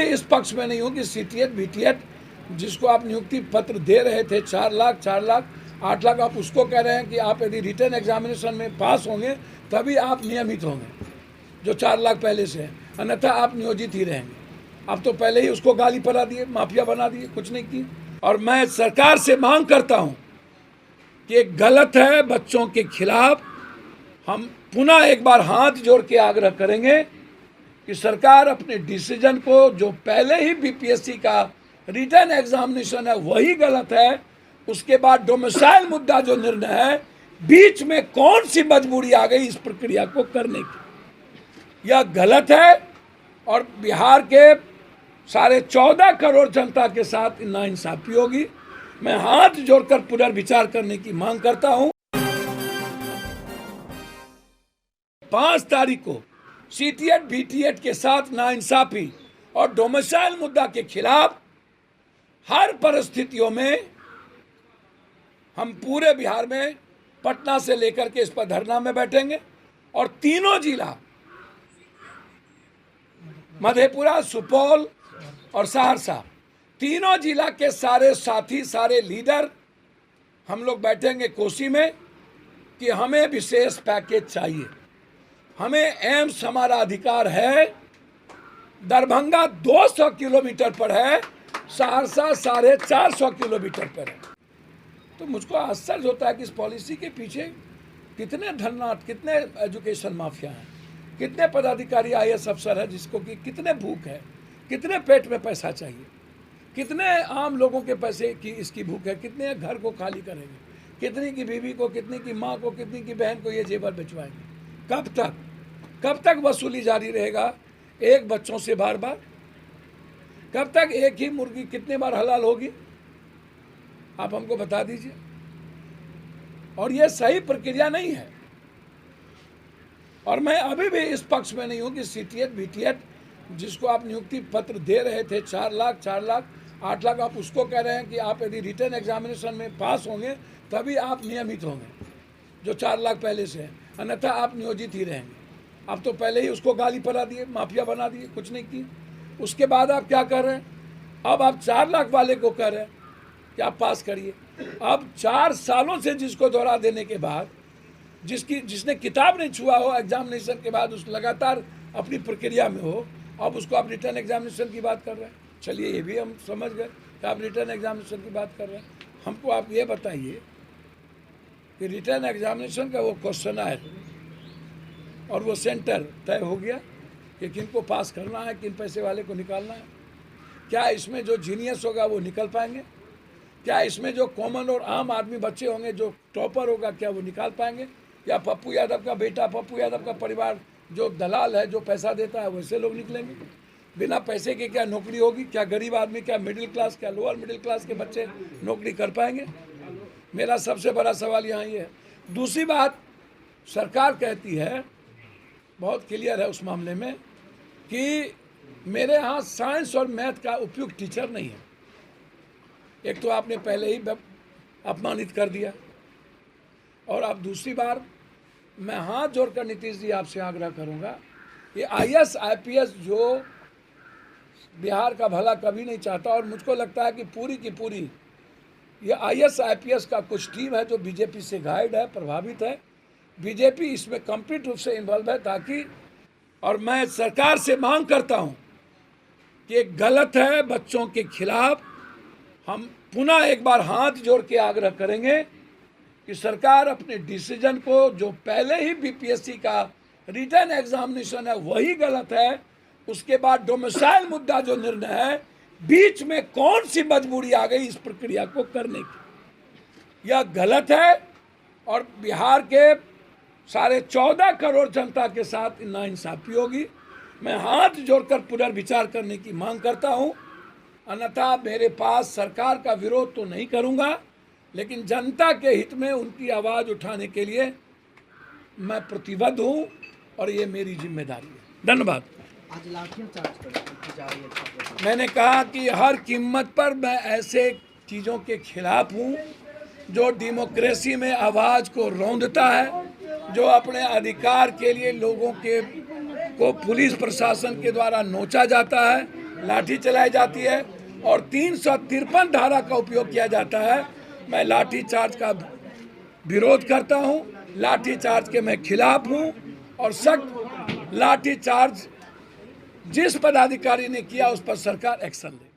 इस पक्ष में नहीं हूँ कि सीटीएट बीटीएट जिसको आप नियुक्ति पत्र दे रहे थे 4 लाख 8 लाख, आप उसको कह रहे हैं कि आप यदि रिटर्न एग्जामिनेशन में पास होंगे तभी आप नियमित होंगे, जो 4 लाख पहले से है, अन्यथा आप नियोजित ही रहेंगे। आप तो पहले ही उसको गाली पला दिए, माफिया बना दिए, कुछ नहीं किए। और मैं सरकार से मांग करता हूँ कि गलत है बच्चों के खिलाफ। हम पुनः एक बार हाथ जोड़ के आग्रह करेंगे कि सरकार अपने डिसीजन को, जो पहले ही बीपीएससी का रिटर्न एग्जामिनेशन है वही गलत है, उसके बाद डोमिसाइल मुद्दा जो निर्णय है, बीच में कौन सी मजबूरी आ गई इस प्रक्रिया को करने की, यह गलत है। और बिहार के 14.5 करोड़ जनता के साथ नाइंसाफी होगी। मैं हाथ जोड़कर पुनर्विचार करने की मांग करता हूं। 5 तारीख को सीटीएट बीटीएट के साथ नाइंसाफी और डोमिसाइल मुद्दा के खिलाफ हर परिस्थितियों में हम पूरे बिहार में पटना से लेकर के इस पर धरना में बैठेंगे। और तीनों जिला मधेपुरा, सुपौल और सहरसा, तीनों जिला के सारे साथी, सारे लीडर हम लोग बैठेंगे कोसी में कि हमें विशेष पैकेज चाहिए। हमें एम्स, हमारा अधिकार है। दरभंगा 200 किलोमीटर पर है, सहरसा 450 किलोमीटर पर है। तो मुझको आश्चर्य होता है कि इस पॉलिसी के पीछे कितने धननाट, कितने एजुकेशन माफिया हैं, कितने पदाधिकारी आईएएस अफसर है जिसको कि कितने भूख है, कितने पेट में पैसा चाहिए, कितने आम लोगों के पैसे की इसकी भूख है, कितने घर को खाली करेंगे, कितनी की बीवी को, कितनी की माँ को, कितनी की बहन को ये जेवर भिजवाएंगे। कब तक वसूली जारी रहेगा एक बच्चों से बार बार? कब तक एक ही मुर्गी कितने बार हलाल होगी? आप हमको बता दीजिए। और ये सही प्रक्रिया नहीं है। और मैं अभी भी इस पक्ष में नहीं हूं कि सीटीएट बीटीएट जिसको आप नियुक्ति पत्र दे रहे थे 4 लाख 8 लाख, आप उसको कह रहे हैं कि आप यदि रिटर्न एग्जामिनेशन में पास होंगे तभी आप नियमित होंगे, जो 4 लाख पहले से है, अन्यथा आप नियोजित ही रहेंगे। आप तो पहले ही उसको गाली पला दिए, माफिया बना दिए, कुछ नहीं किए। उसके बाद आप क्या कर रहे हैं? अब आप 4 लाख वाले को कह रहे हैं कि आप पास करिए। अब 4 सालों से जिसको दोहरा देने के बाद, जिसने किताब नहीं छुआ हो एग्जामिनेशन के बाद, उस लगातार अपनी प्रक्रिया में हो, अब उसको आप रिटर्न एग्जामिनेशन की बात कर रहे हैं। चलिए ये भी हम समझ गए कि आप रिटर्न एग्जामिनेशन की बात कर रहे हैं। हमको आप ये बताइए कि रिटर्न एग्जामिनेशन का वो क्वेश्चन आए और वो सेंटर तय हो गया कि किनको पास करना है, किन पैसे वाले को निकालना है। क्या इसमें जो जीनियस होगा वो निकल पाएंगे? क्या इसमें जो कॉमन और आम आदमी बच्चे होंगे, जो टॉपर होगा, क्या वो निकाल पाएंगे? या पप्पू यादव का बेटा, पप्पू यादव का परिवार जो दलाल है, जो पैसा देता है, वैसे लोग निकलेंगे? बिना पैसे के क्या नौकरी होगी? क्या गरीब आदमी, क्या मिडिल क्लास, क्या लोअर मिडिल क्लास के बच्चे नौकरी कर पाएंगे? मेरा सबसे बड़ा सवाल यहाँ ये है। दूसरी बात, सरकार कहती है, बहुत क्लियर है उस मामले में, कि मेरे यहाँ साइंस और मैथ का उपयुक्त टीचर नहीं है। एक तो आपने पहले ही अपमानित कर दिया, और अब दूसरी बार मैं हाथ जोड़कर नीतीश जी आपसे आग्रह करूंगा, ये आईएएस आईपीएस जो बिहार का भला कभी नहीं चाहता, और मुझको लगता है कि पूरी की पूरी ये आईएएस आईपीएस का कुछ टीम है जो बीजेपी से गाइड है, प्रभावित है। बीजेपी इसमें कंप्लीट रूप से इन्वॉल्व है, ताकि, और मैं सरकार से मांग करता हूं कि गलत है बच्चों के खिलाफ। हम पुनः एक बार हाथ जोड़ के आग्रह करेंगे कि सरकार अपने डिसीजन को, जो पहले ही बीपीएससी का रिटर्न एग्जामिनेशन है वही गलत है, उसके बाद डोमिसाइल मुद्दा जो निर्णय है, बीच में कौन सी मजबूरी आ गई इस प्रक्रिया को करने की, यह गलत है। और बिहार के 14.5 करोड़ जनता के साथ नाइंसाफी होगी। मैं हाथ जोड़कर पुनर्विचार करने की मांग करता हूं, अन्यथा मेरे पास सरकार का विरोध तो नहीं करूंगा, लेकिन जनता के हित में उनकी आवाज़ उठाने के लिए मैं प्रतिबद्ध हूं, और ये मेरी जिम्मेदारी है। धन्यवाद। आज लाठीचार्ज जा रही है। मैंने कहा कि हर कीमत पर मैं ऐसे चीज़ों के खिलाफ हूँ जो डेमोक्रेसी में आवाज़ को रौंदता है, जो अपने अधिकार के लिए लोगों को पुलिस प्रशासन के द्वारा नोचा जाता है, लाठी चलाई जाती है और 353 धारा का उपयोग किया जाता है। मैं लाठी चार्ज का विरोध करता हूं, लाठी चार्ज के मैं खिलाफ हूं और सख्त लाठी चार्ज जिस पदाधिकारी ने किया उस पर सरकार एक्शन ले।